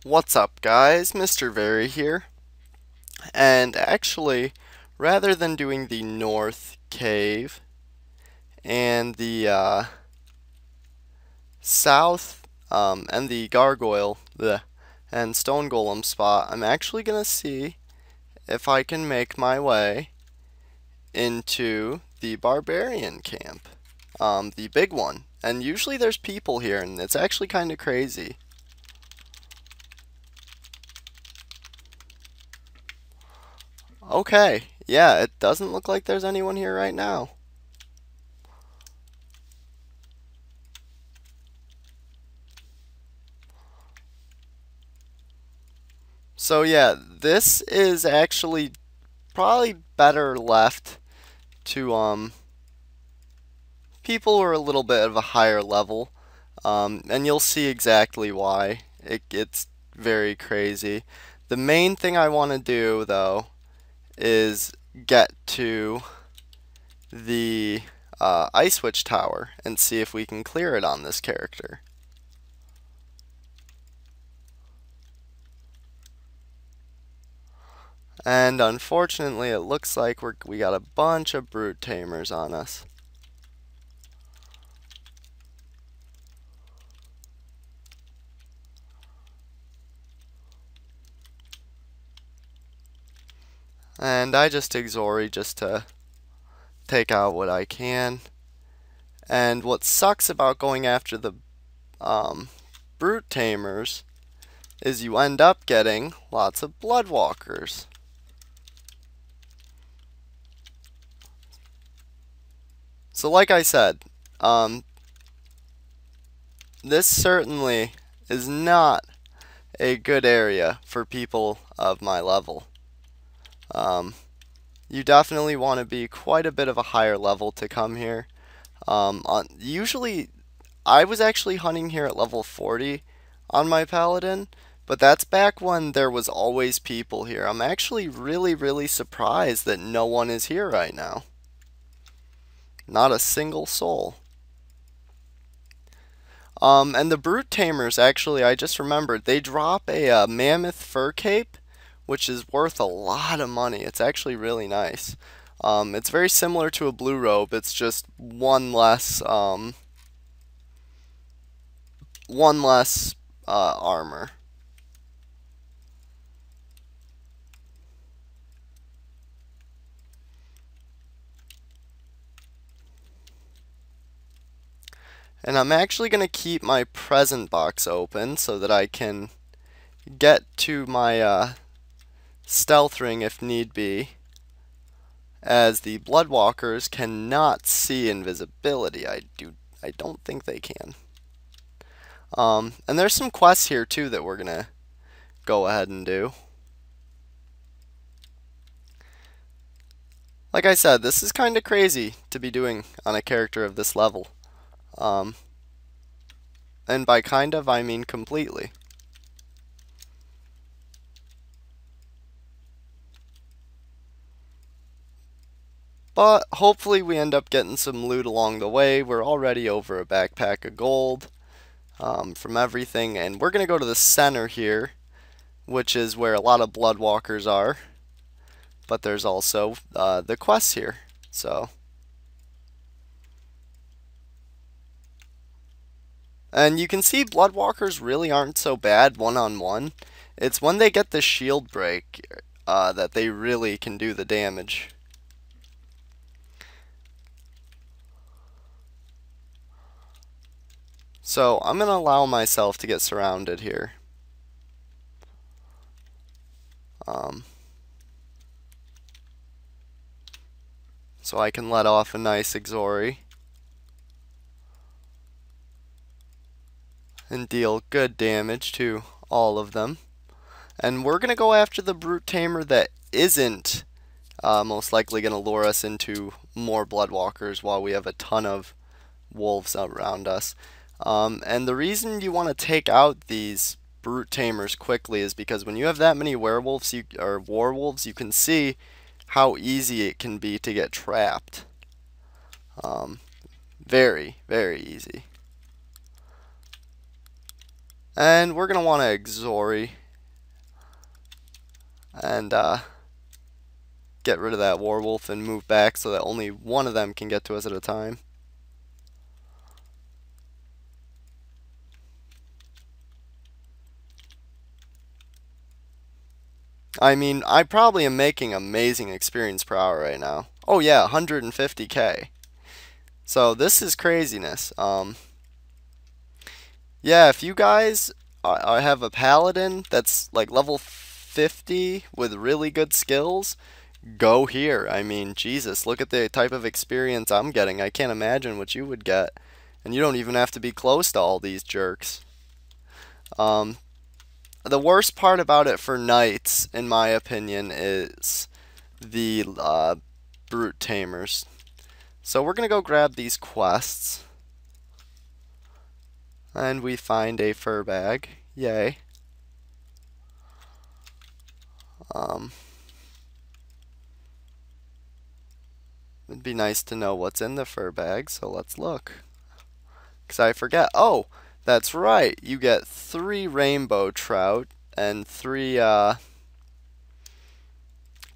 What's up, guys? MrVerry here. And actually, rather than doing the north cave and the south and the gargoyle and stone golem spot, I'm actually gonna see if I can make my way into the barbarian camp, the big one. And usually there's people here, and it's actually kind of crazy. Okay, yeah, it doesn't look like there's anyone here right now. So yeah, this is actually probably better left to people who are a little bit of a higher level. And you'll see exactly why. It gets very crazy. The main thing I want to do though is get to the Ice Witch Tower and see if we can clear it on this character. And unfortunately, it looks like we got a bunch of brute tamers on us. And I just take Zori just to take out what I can. And what sucks about going after the brute tamers is you end up getting lots of bloodwalkers. So like I said, this certainly is not a good area for people of my level. You definitely want to be quite a bit of a higher level to come here. Usually, I was actually hunting here at level 40 on my paladin, but that's back when there was always people here. I'm actually really surprised that no one is here right now. Not a single soul. And the brute tamers, actually, I just remembered, they drop a mammoth fur cape, which is worth a lot of money. It's actually really nice. It's very similar to a blue robe. It's just one less armor. And I'm actually going to keep my present box open so that I can get to my stealth ring if need be, as the bloodwalkers cannot see invisibility. I don't think they can. And there's some quests here too that we're going to go ahead and do. Like I said, this is kind of crazy to be doing on a character of this level. And by kind of, I mean completely. But hopefully we end up getting some loot along the way. We're already over a backpack of gold from everything. And we're going to go to the center here, which is where a lot of bloodwalkers are. But there's also the quests here. So... And you can see bloodwalkers really aren't so bad one-on-one. It's when they get the shield break that they really can do the damage. So I'm going to allow myself to get surrounded here. So I can let off a nice Exori and deal good damage to all of them. And we're going to go after the brute tamer that isn't most likely going to lure us into more bloodwalkers while we have a ton of wolves around us. And the reason you want to take out these brute tamers quickly is because when you have that many werewolves or warwolves, you can see how easy it can be to get trapped. Very easy. And we're going to want to Exori and get rid of that Warwolf and move back so that only one of them can get to us at a time. I mean, I probably am making amazing experience per hour right now. Oh yeah, 150k. So this is craziness. Yeah, if you guys I have a paladin that's like level 50 with really good skills, go here. I mean, Jesus, look at the type of experience I'm getting. I can't imagine what you would get. And you don't even have to be close to all these jerks. The worst part about it for knights, in my opinion, is the brute tamers. So we're going to go grab these quests. And we find a fur bag. Yay. It'd be nice to know what's in the fur bag, so let's look. Because I forget. Oh, that's right. You get 3 rainbow trout and 3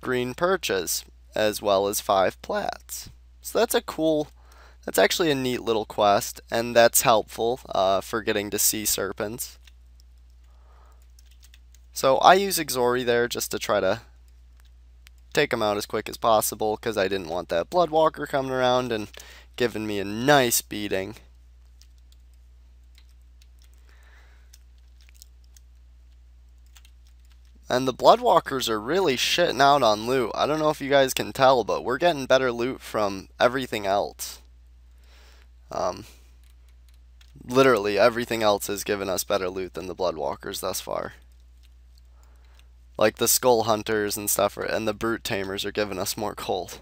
green perches, as well as 5 plats. So that's that's actually a neat little quest, and that's helpful for getting to sea serpents. So I use Exori there just to try to take them out as quick as possible, because I didn't want that Bloodwalker coming around and giving me a nice beating. And the Bloodwalkers are really shitting out on loot. I don't know if you guys can tell, but we're getting better loot from everything else. Literally everything else has given us better loot than the Bloodwalkers thus far. Like the Skull Hunters and stuff, and the Brute Tamers are giving us more gold.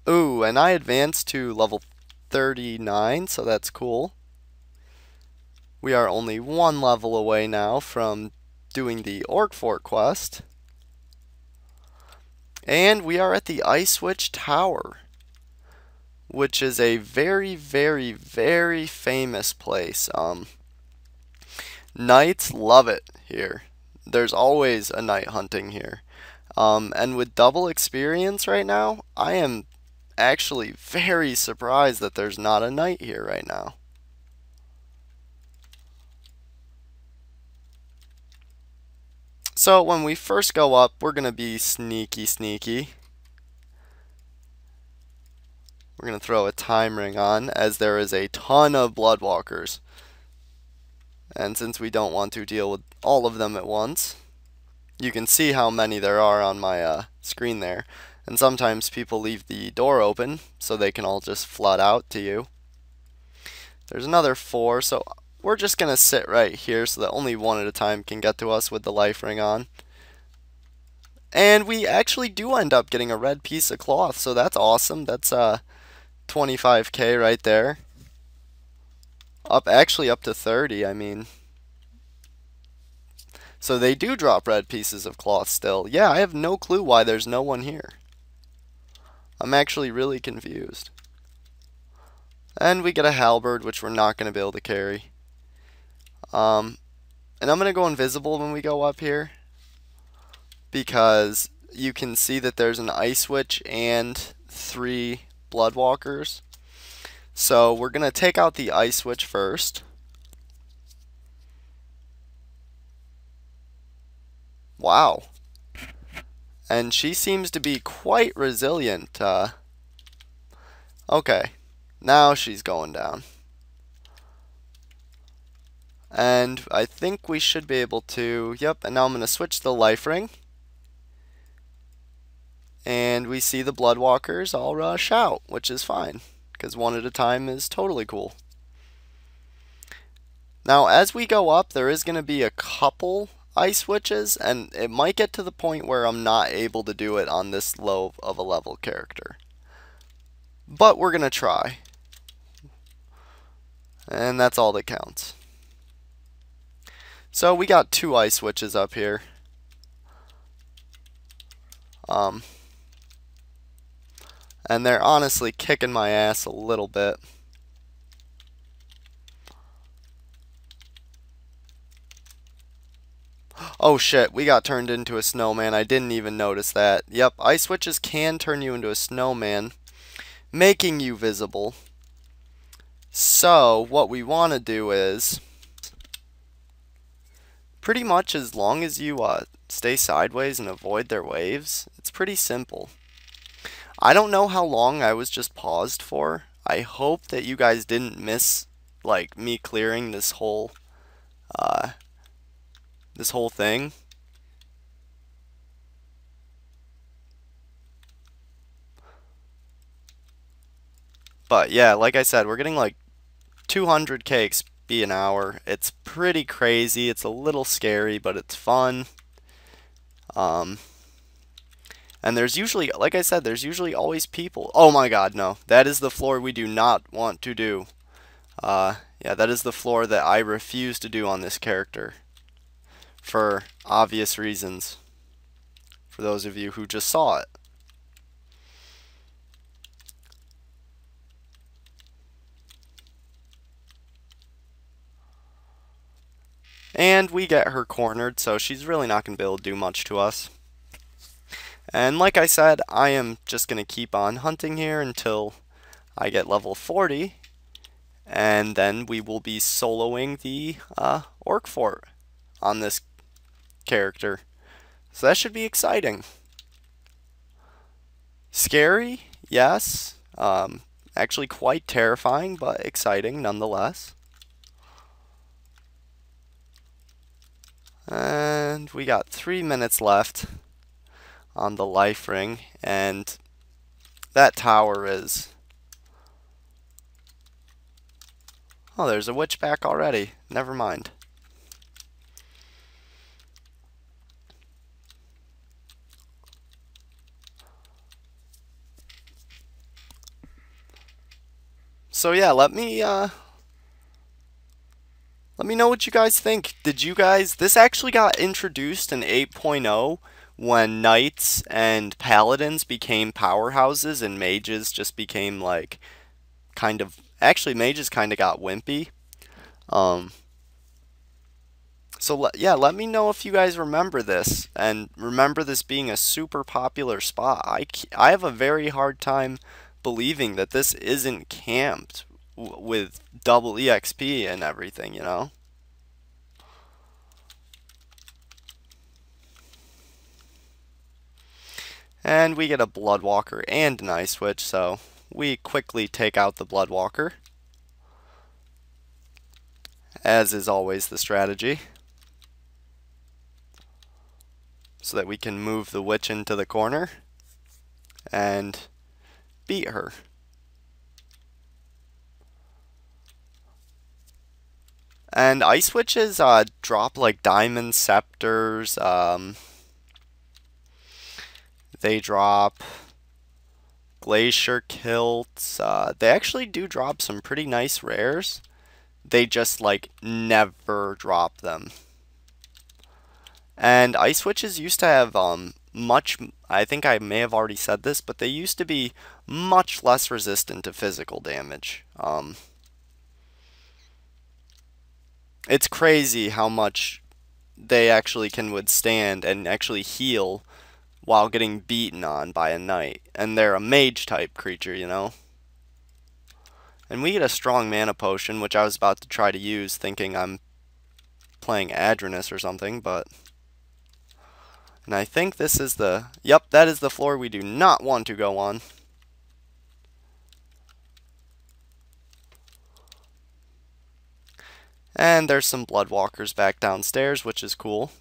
Ooh, and I advanced to level 39, so that's cool. We are only 1 level away now from doing the Orc Fort quest. And we are at the Icewitch Tower, which is a very, very, very famous place. Knights love it here. There's always a knight hunting here. And with double experience right now, I am actually very surprised that there's not a knight here right now. So when we first go up, we're going to be sneaky. We're going to throw a time ring on, as there is a ton of Bloodwalkers. And since we don't want to deal with all of them at once, you can see how many there are on my screen there. And sometimes people leave the door open, so they can all just flood out to you. There's another 4, so we're just going to sit right here so that only one at a time can get to us with the life ring on. And we actually do end up getting a red piece of cloth, so that's awesome. That's 25k right there. Actually up to 30, I mean. So they do drop red pieces of cloth still. Yeah, I have no clue why there's no one here. I'm actually really confused. And we get a halberd, which we're not going to be able to carry. And I'm going to go invisible when we go up here, because you can see that there's an Ice Witch and 3 Bloodwalkers. So we're going to take out the Ice Witch first. Wow. And she seems to be quite resilient. Okay. Now she's going down. And I think we should be able to... Yep, and now I'm going to switch the life ring. And we see the Bloodwalkers all rush out, which is fine, because 1 at a time is totally cool. Now, as we go up, there is going to be a couple Ice Witches, and it might get to the point where I'm not able to do it on this low of a level character. But we're going to try. And that's all that counts. So we got 2 Ice Witches up here. And they're honestly kicking my ass a little bit. Oh shit, we got turned into a snowman. I didn't even notice that. Yep, ice switches can turn you into a snowman, making you visible. So, what we want to do is, pretty much as long as you stay sideways and avoid their waves, it's pretty simple. I don't know how long I was just paused for. I hope that you guys didn't miss, like, me clearing uh, this whole thing. But yeah, like I said, we're getting like 200k XP an hour. It's pretty crazy. It's a little scary, but it's fun. And there's usually, like I said, there's usually always people. Oh my god, no. That is the floor we do not want to do. Yeah, that is the floor that I refuse to do on this character. For obvious reasons. For those of you who just saw it. And we get her cornered, so she's really not going to be able to do much to us. And like I said, I am just going to keep on hunting here until I get level 40. And then we will be soloing the Orc Fort on this character. So that should be exciting. Scary, yes. Actually quite terrifying, but exciting nonetheless. And we got 3 minutes left on the life ring, and that tower is... Oh, there's a witch back already. Never mind. So yeah, let me know what you guys think. Did you guys... This actually got introduced in 8.0 when knights and paladins became powerhouses and mages just became like kind of... Actually, mages kind of got wimpy. So yeah, let me know if you guys remember this and remember this being a super popular spot. I have a very hard time believing that this isn't camped with double EXP and everything, you know? And we get a Bloodwalker and an Ice Witch, so we quickly take out the Bloodwalker, as is always the strategy, so that we can move the witch into the corner and beat her. And Ice Witches drop like diamond scepters, they drop glacier kilts, they actually do drop some pretty nice rares. They just like never drop them. And Ice Witches used to have much, I think I may have already said this, but they used to be much less resistant to physical damage. It's crazy how much they actually can withstand and actually heal while getting beaten on by a knight. And they're a mage type creature, you know? And we get a strong mana potion, which I was about to try to use thinking I'm playing Adranus or something, but... And I think this is the... Yep, that is the floor we do not want to go on. And there's some Bloodwalkers back downstairs, which is cool.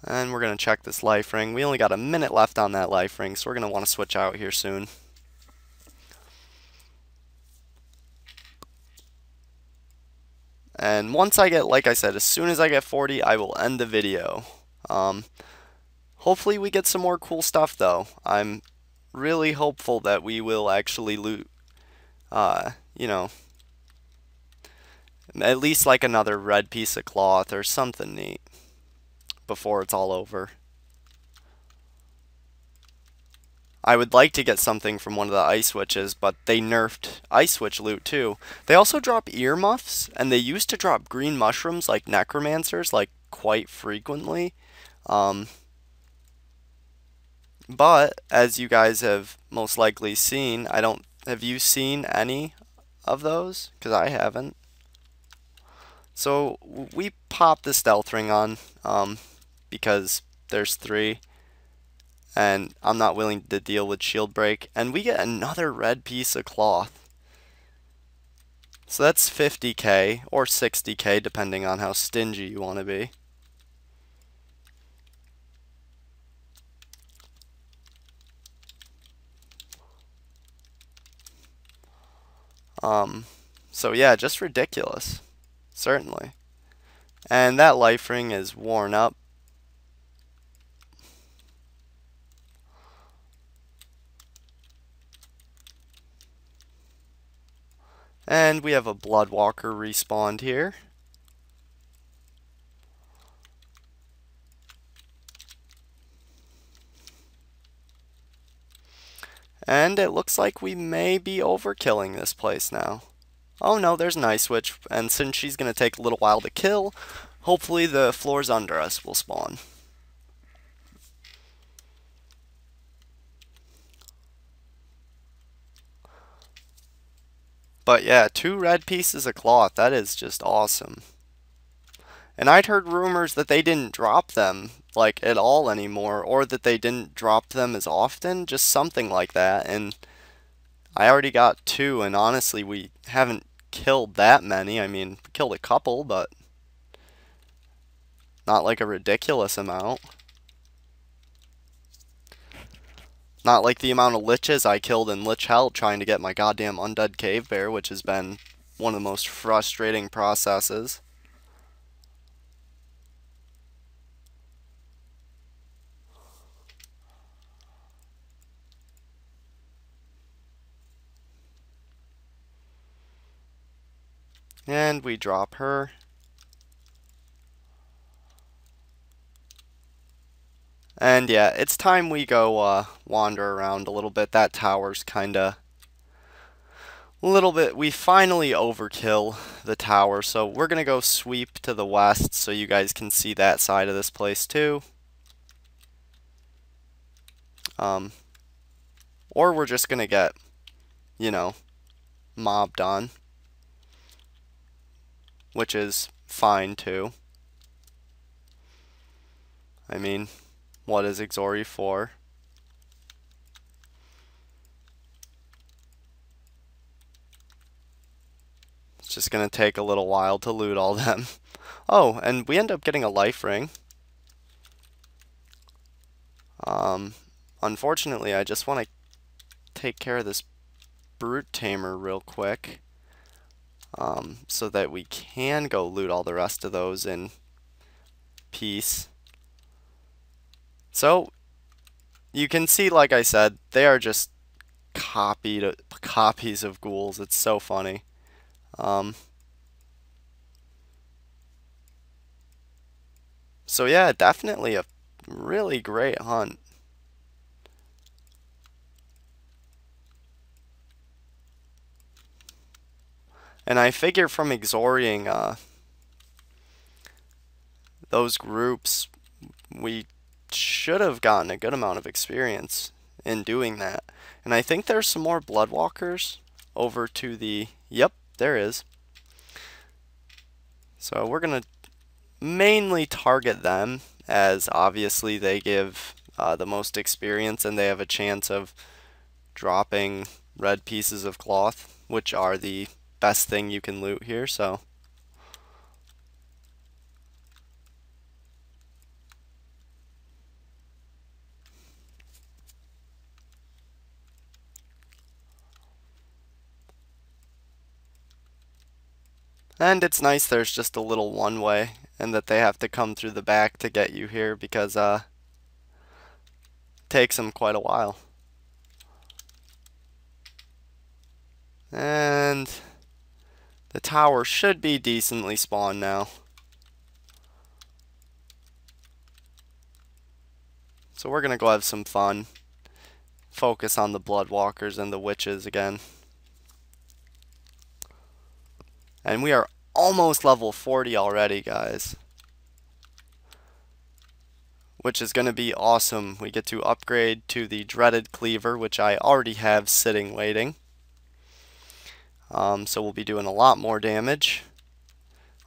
And we're going to check this life ring. We only got a minute left on that life ring, so we're going to want to switch out here soon. And once I get, like I said, as soon as I get 40, I will end the video. Hopefully we get some more cool stuff, though. I'm really hopeful that we will actually loot, you know, at least like another red piece of cloth or something neat before it's all over. I would like to get something from one of the ice witches, but they nerfed ice witch loot too. They also drop earmuffs, and they used to drop green mushrooms like necromancers like quite frequently. Um, but as you guys have most likely seen, I don't. Have you seen any of those? Because I haven't. So we pop the stealth ring on, because there's 3. And I'm not willing to deal with shield break, and we get another red piece of cloth. So that's 50k or 60k depending on how stingy you want to be. So yeah, just ridiculous, certainly. And that life ring is worn up. And we have a Bloodwalker respawned here. And it looks like we may be overkilling this place now. Oh no, there's an ice witch, and since she's going to take a little while to kill, hopefully the floors under us will spawn. But yeah, 2 red pieces of cloth, that is just awesome. And I'd heard rumors that they didn't drop them, like, at all anymore, or that they didn't drop them as often, just something like that, and I already got 2, and honestly, we haven't killed that many. I mean, we killed a couple, but not like a ridiculous amount. Not like the amount of liches I killed in Lich Hell trying to get my goddamn undead cave bear, which has been one of the most frustrating processes. And we drop her. And yeah, it's time we go wander around a little bit. That tower's kinda a little bit. We finally overkill the tower, so we're gonna go sweep to the west so you guys can see that side of this place too. Or we're just gonna get, you know, mobbed on, which is fine too. I mean, what is Exori for? It's just gonna take a little while to loot all them. Oh, and we end up getting a life ring. Unfortunately, I just want to take care of this brute tamer real quick, so that we can go loot all the rest of those in peace. So you can see, like I said, they are just copies of ghouls. It's so funny. So yeah, definitely a really great hunt. And I figure from exoring those groups, we should have gotten a good amount of experience in doing that. And I think there's some more Bloodwalkers over to the... Yep, there is. So we're going to mainly target them, as obviously they give the most experience and they have a chance of dropping red pieces of cloth, which are the best thing you can loot here. So and it's nice there's just a little one way and that they have to come through the back to get you here, because it takes them quite a while. And the tower should be decently spawned now. So we're going to go have some fun. focus on the Bloodwalkers and the witches again. And we are almost level 40 already, guys. Which is going to be awesome. We get to upgrade to the dreaded cleaver, which I already have sitting waiting. So we'll be doing a lot more damage.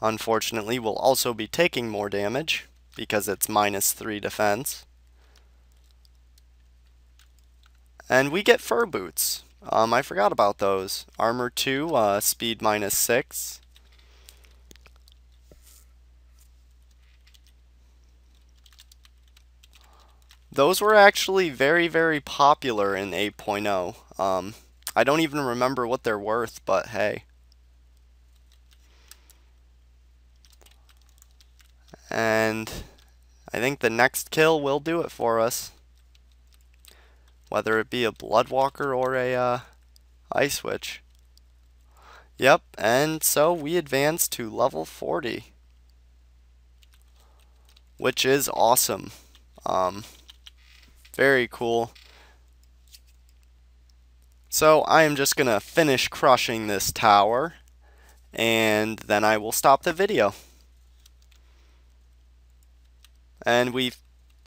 Unfortunately, we'll also be taking more damage because it's -3 defense. And we get fur boots. I forgot about those. Armor 2, speed -6. Those were actually very, very popular in 8.0. I don't even remember what they're worth, but hey. And I think the next kill will do it for us. Whether it be a Bloodwalker or a Ice Witch. Yep, and so we advance to level 40. Which is awesome. Very cool. So I am just going to finish crushing this tower. And then I will stop the video. And we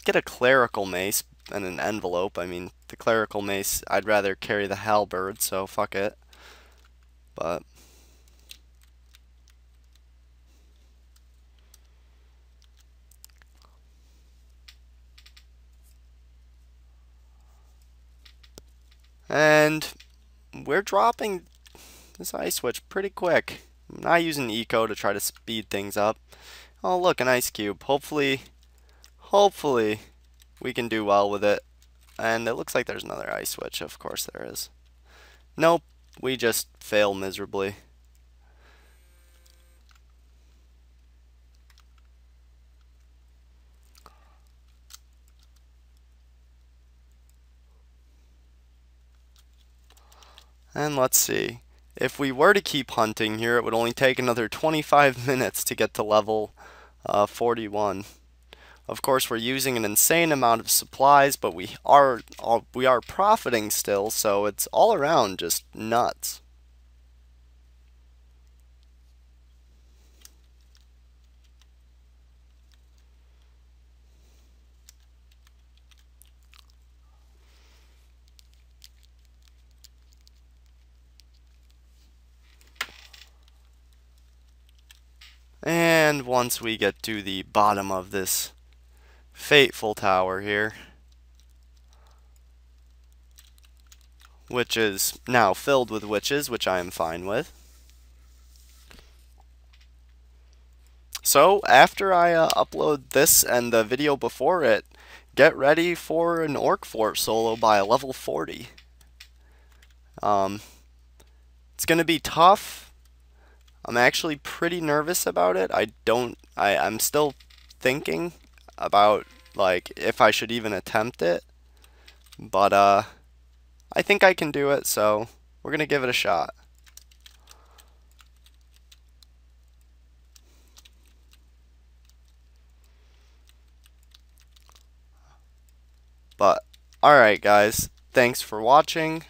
get a clerical mace and an envelope. I mean, the clerical mace, I'd rather carry the halberd, so fuck it. But and we're dropping this Ice Switch pretty quick. I'm not using eco to try to speed things up. Oh look, an ice cube. Hopefully we can do well with it. And it looks like there's another Ice Switch. Of course there is. Nope, we just fail miserably. And let's see. If we were to keep hunting here, it would only take another 25 minutes to get to level 41. Of course, we're using an insane amount of supplies, but we are profiting still, so it's all around just nuts. And once we get to the bottom of this fateful tower here, which is now filled with witches, which I am fine with. So after I upload this and the video before it, get ready for an Orc Fort solo by level 40. It's going to be tough. I'm actually pretty nervous about it. I'm still thinking about like if I should even attempt it. But I think I can do it, so we're going to give it a shot. But alright guys, thanks for watching.